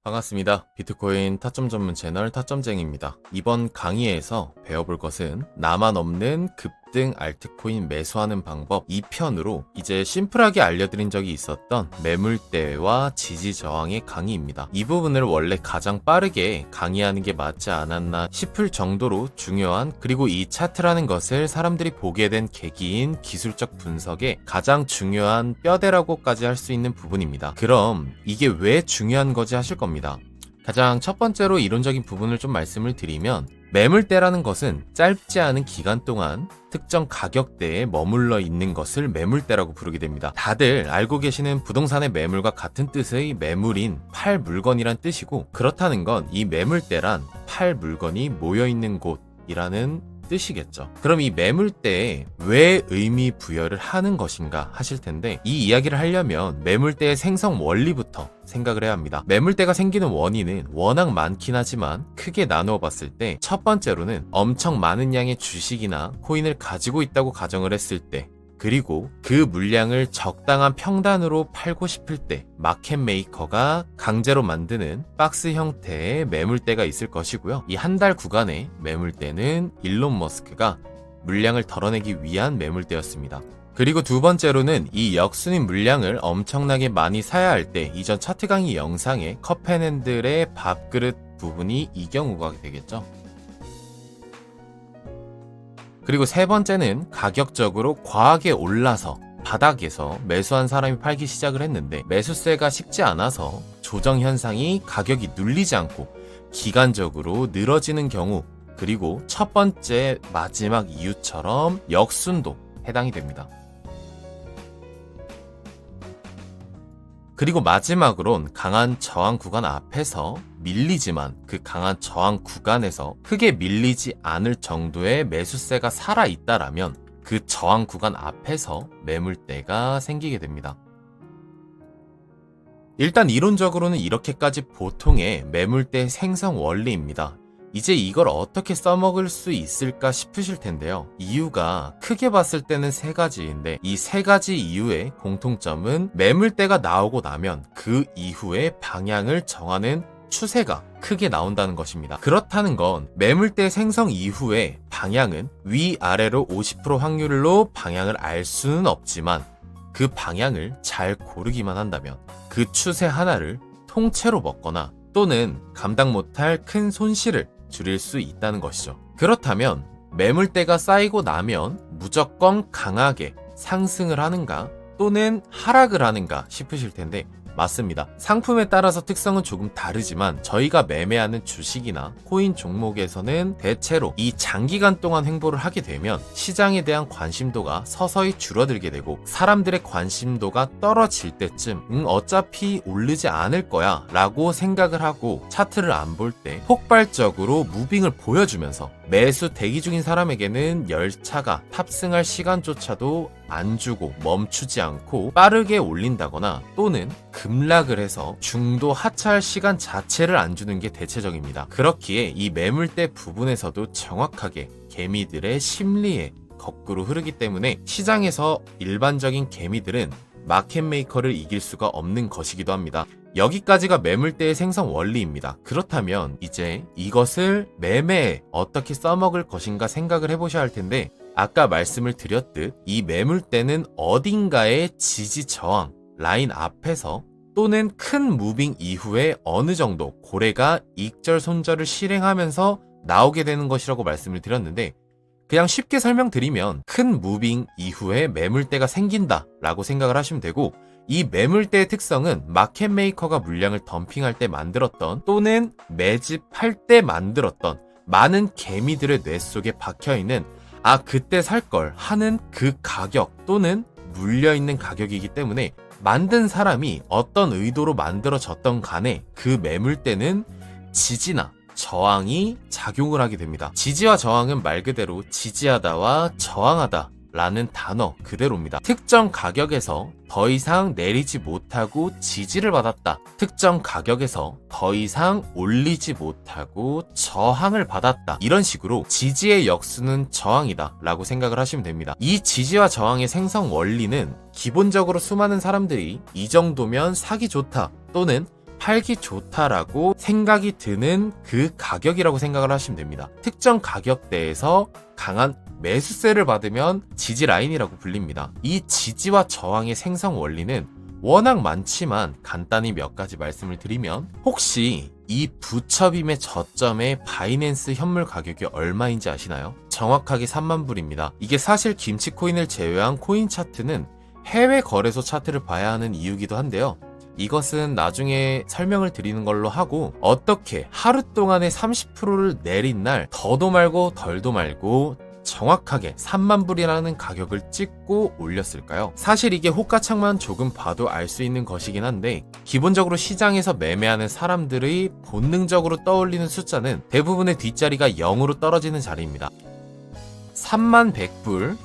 반갑습니다. 비트코인 타점 전문 채널 타점쟁입니다. 이번 강의에서 배워볼 것은 나만 없는 급등 알트코인 매수하는 방법 2편으로 이제 심플하게 알려드린 적이 있었던 매물대와 지지 저항의 강의입니다. 이 부분을 원래 가장 빠르게 강의하는 게 맞지 않았나 싶을 정도로 중요한, 그리고 이 차트라는 것을 사람들이 보게 된 계기인 기술적 분석의 가장 중요한 뼈대라고까지 할 수 있는 부분입니다. 그럼 이게 왜 중요한 거지 하실 겁니다. 가장 첫 번째로 이론적인 부분을 좀 말씀을 드리면, 매물대라는 것은 짧지 않은 기간 동안 특정 가격대에 머물러 있는 것을 매물대라고 부르게 됩니다. 다들 알고 계시는 부동산의 매물과 같은 뜻의 매물인 팔 물건이란 뜻이고, 그렇다는 건 이 매물대란 팔 물건이 모여있는 곳이라는 뜻이겠죠. 그럼 이 매물대에 왜 의미 부여를 하는 것인가 하실 텐데, 이 이야기를 하려면 매물대의 생성 원리부터 생각을 해야 합니다. 매물대가 생기는 원인은 워낙 많긴 하지만 크게 나누어 봤을 때, 첫 번째로는 엄청 많은 양의 주식이나 코인을 가지고 있다고 가정을 했을 때, 그리고 그 물량을 적당한 평단으로 팔고 싶을 때 마켓 메이커가 강제로 만드는 박스 형태의 매물대가 있을 것이고요. 이 한 달 구간의 매물대는 일론 머스크가 물량을 덜어내기 위한 매물대였습니다. 그리고 두 번째로는 이 역순위 물량을 엄청나게 많이 사야 할 때, 이전 차트 강의 영상의 컵앤핸들의 밥그릇 부분이 이 경우가 되겠죠. 그리고 세 번째는 가격적으로 과하게 올라서 바닥에서 매수한 사람이 팔기 시작을 했는데, 매수세가 식지 않아서 조정 현상이 가격이 눌리지 않고 기간적으로 늘어지는 경우, 그리고 첫 번째 마지막 이유처럼 역순도 해당이 됩니다. 그리고 마지막으론 강한 저항 구간 앞에서 밀리지만 그 강한 저항 구간에서 크게 밀리지 않을 정도의 매수세가 살아있다라면 그 저항 구간 앞에서 매물대가 생기게 됩니다. 일단 이론적으로는 이렇게까지 보통의 매물대 생성 원리입니다. 이제 이걸 어떻게 써먹을 수 있을까 싶으실 텐데요. 이유가 크게 봤을 때는 세 가지인데, 이 세 가지 이유의 공통점은 매물대가 나오고 나면 그 이후의 방향을 정하는 추세가 크게 나온다는 것입니다. 그렇다는 건 매물대 생성 이후의 방향은 위아래로 50% 확률로 방향을 알 수는 없지만, 그 방향을 잘 고르기만 한다면 그 추세 하나를 통째로 먹거나 또는 감당 못할 큰 손실을 줄일 수 있다는 것이죠. 그렇다면 매물대가 쌓이고 나면 무조건 강하게 상승을 하는가 또는 하락을 하는가 싶으실 텐데, 맞습니다. 상품에 따라서 특성은 조금 다르지만 저희가 매매하는 주식이나 코인 종목에서는 대체로 이 장기간 동안 횡보를 하게 되면 시장에 대한 관심도가 서서히 줄어들게 되고, 사람들의 관심도가 떨어질 때쯤 어차피 오르지 않을 거야 라고 생각을 하고 차트를 안 볼 때 폭발적으로 무빙을 보여주면서 매수 대기 중인 사람에게는 열차가 탑승할 시간조차도 안 주고 멈추지 않고 빠르게 올린다거나 또는 급락을 해서 중도 하차할 시간 자체를 안 주는 게 대체적입니다. 그렇기에 이 매물대 부분에서도 정확하게 개미들의 심리에 거꾸로 흐르기 때문에 시장에서 일반적인 개미들은 마켓 메이커를 이길 수가 없는 것이기도 합니다. 여기까지가 매물대의 생성 원리입니다. 그렇다면 이제 이것을 매매에 어떻게 써먹을 것인가 생각을 해보셔야 할 텐데, 아까 말씀을 드렸듯 이 매물대는 어딘가의 지지 저항 라인 앞에서 또는 큰 무빙 이후에 어느 정도 고래가 익절손절을 실행하면서 나오게 되는 것이라고 말씀을 드렸는데, 그냥 쉽게 설명드리면 큰 무빙 이후에 매물대가 생긴다 라고 생각을 하시면 되고, 이 매물대의 특성은 마켓 메이커가 물량을 덤핑할 때 만들었던 또는 매집할 때 만들었던 많은 개미들의 뇌 속에 박혀있는 그때 살 걸 하는 그 가격 또는 물려있는 가격이기 때문에, 만든 사람이 어떤 의도로 만들어졌던 간에 그 매물대는 지지나 저항이 작용을 하게 됩니다. 지지와 저항은 말 그대로 지지하다와 저항하다 라는 단어 그대로입니다. 특정 가격에서 더 이상 내리지 못하고 지지를 받았다. 특정 가격에서 더 이상 올리지 못하고 저항을 받았다. 이런 식으로 지지의 역수는 저항이다 라고 생각을 하시면 됩니다. 이 지지와 저항의 생성 원리는 기본적으로 수많은 사람들이 이 정도면 사기 좋다 또는 팔기 좋다라고 생각이 드는 그 가격이라고 생각을 하시면 됩니다. 특정 가격대에서 강한 매수세를 받으면 지지 라인이라고 불립니다. 이 지지와 저항의 생성 원리는 워낙 많지만 간단히 몇 가지 말씀을 드리면, 혹시 이 부처빔의 저점의 바이낸스 현물 가격이 얼마인지 아시나요? 정확하게 3만 불입니다. 이게 사실 김치코인을 제외한 코인 차트는 해외 거래소 차트를 봐야 하는 이유기도 한데요. 이것은 나중에 설명을 드리는 걸로 하고, 어떻게 하루 동안에 30%를 내린 날 더도 말고 덜도 말고 정확하게 3만 불이라는 가격을 찍고 올렸을까요? 사실 이게 호가창만 조금 봐도 알 수 있는 것이긴 한데, 기본적으로 시장에서 매매하는 사람들의 본능적으로 떠올리는 숫자는 대부분의 뒷자리가 0으로 떨어지는 자리입니다. 3만 100불,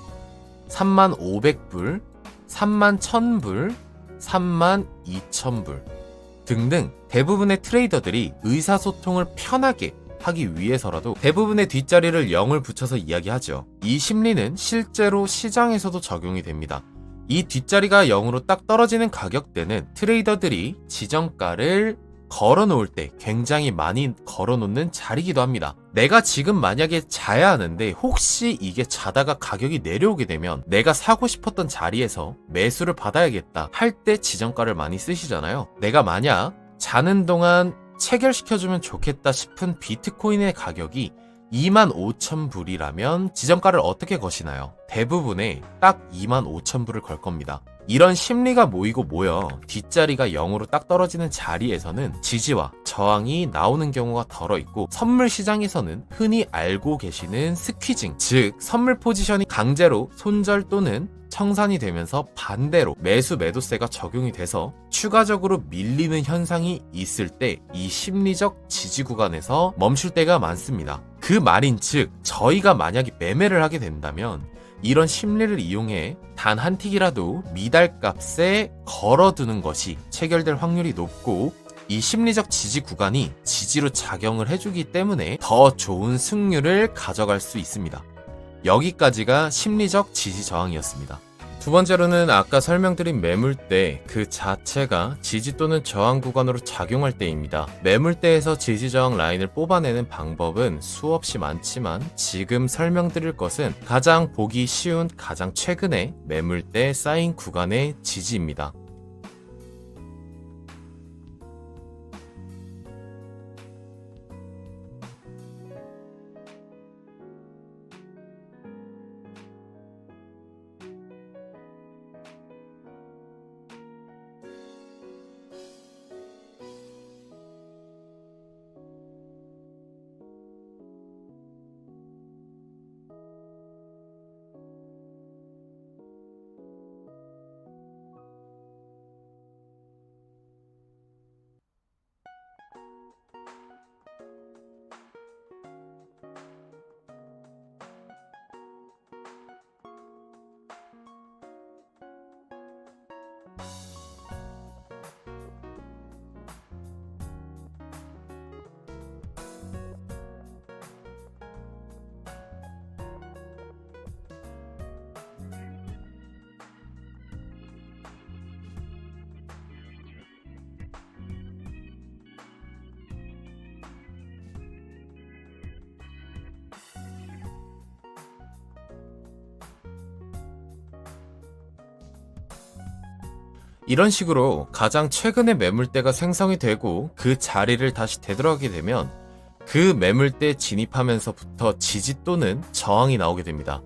3만 500불, 3만 1000불, 3만 2000불 등등 대부분의 트레이더들이 의사소통을 편하게 하기 위해서라도 대부분의 뒷자리를 0을 붙여서 이야기하죠. 이 심리는 실제로 시장에서도 적용이 됩니다. 이 뒷자리가 0으로 딱 떨어지는 가격대는 트레이더들이 지정가를 걸어놓을 때 굉장히 많이 걸어놓는 자리이기도 합니다. 내가 지금 만약에 자야 하는데 혹시 이게 자다가 가격이 내려오게 되면 내가 사고 싶었던 자리에서 매수를 받아야겠다 할 때 지정가를 많이 쓰시잖아요. 내가 만약 자는 동안 체결시켜주면 좋겠다 싶은 비트코인의 가격이 25,000불이라면 지정가를 어떻게 거시나요? 대부분의 딱 25,000불을 걸 겁니다. 이런 심리가 모이고 모여 뒷자리가 0으로 딱 떨어지는 자리에서는 지지와 저항이 나오는 경우가 덜어 있고, 선물 시장에서는 흔히 알고 계시는 스퀴징, 즉 선물 포지션이 강제로 손절 또는 청산이 되면서 반대로 매수 매도세가 적용이 돼서 추가적으로 밀리는 현상이 있을 때 이 심리적 지지 구간에서 멈출 때가 많습니다. 그 말인즉 저희가 만약에 매매를 하게 된다면 이런 심리를 이용해 단 한 틱이라도 미달값에 걸어두는 것이 체결될 확률이 높고, 이 심리적 지지 구간이 지지로 작용을 해주기 때문에 더 좋은 승률을 가져갈 수 있습니다. 여기까지가 심리적 지지 저항이었습니다. 두 번째로는 아까 설명드린 매물대 그 자체가 지지 또는 저항 구간으로 작용할 때입니다. 매물대에서 지지 저항 라인을 뽑아내는 방법은 수없이 많지만 지금 설명드릴 것은 가장 보기 쉬운 가장 최근의 매물대 쌓인 구간의 지지입니다. 이런 식으로 가장 최근의 매물대가 생성이 되고 그 자리를 다시 되돌아가게 되면 그 매물대 진입하면서부터 지지 또는 저항이 나오게 됩니다.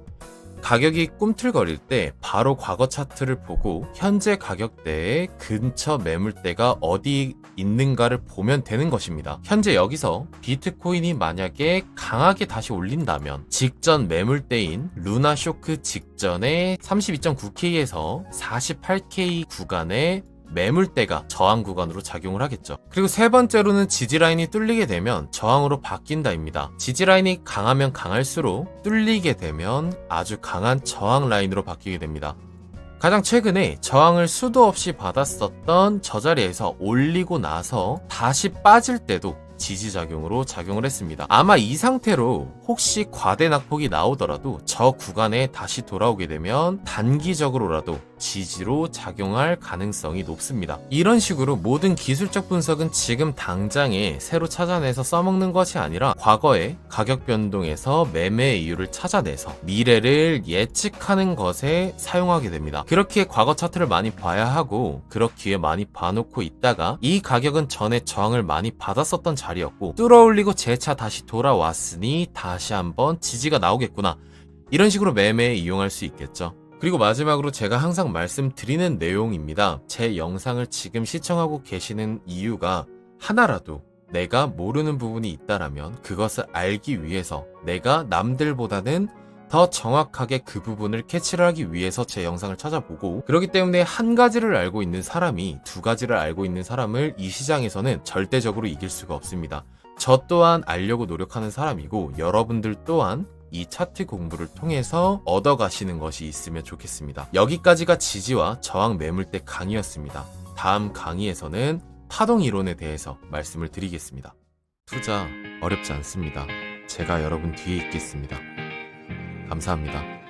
가격이 꿈틀거릴 때 바로 과거 차트를 보고 현재 가격대의 근처 매물대가 어디 있는가를 보면 되는 것입니다. 현재 여기서 비트코인이 만약에 강하게 다시 올린다면 직전 매물대인 루나 쇼크 직전에 32.9K에서 48K 구간의 매물대가 저항 구간으로 작용을 하겠죠. 그리고 세 번째로는 지지 라인이 뚫리게 되면 저항으로 바뀐다입니다. 지지 라인이 강하면 강할수록 뚫리게 되면 아주 강한 저항 라인으로 바뀌게 됩니다. 가장 최근에 저항을 수도 없이 받았었던 저 자리에서 올리고 나서 다시 빠질 때도 지지작용으로 작용을 했습니다. 아마 이 상태로 혹시 과대 낙폭이 나오더라도 저 구간에 다시 돌아오게 되면 단기적으로라도 지지로 작용할 가능성이 높습니다. 이런 식으로 모든 기술적 분석은 지금 당장에 새로 찾아내서 써먹는 것이 아니라 과거의 가격 변동에서 매매의 이유를 찾아내서 미래를 예측하는 것에 사용하게 됩니다. 그렇게 과거 차트를 많이 봐야 하고 그렇기에 많이 봐놓고 있다가 이 가격은 전에 저항을 많이 받았었던 자리였고 뚫어올리고 재차 다시 돌아왔으니 다시 한번 지지가 나오겠구나, 이런 식으로 매매에 이용할 수 있겠죠. 그리고 마지막으로 제가 항상 말씀드리는 내용입니다. 제 영상을 지금 시청하고 계시는 이유가 하나라도 내가 모르는 부분이 있다라면 그것을 알기 위해서 내가 남들보다는 더 정확하게 그 부분을 캐치를 하기 위해서 제 영상을 찾아보고, 그렇기 때문에 한 가지를 알고 있는 사람이 두 가지를 알고 있는 사람을 이 시장에서는 절대적으로 이길 수가 없습니다. 저 또한 알려고 노력하는 사람이고 여러분들 또한 이 차트 공부를 통해서 얻어가시는 것이 있으면 좋겠습니다. 여기까지가 지지와 저항 매물대 강의였습니다. 다음 강의에서는 파동 이론에 대해서 말씀을 드리겠습니다. 투자 어렵지 않습니다. 제가 여러분 뒤에 있겠습니다. 감사합니다.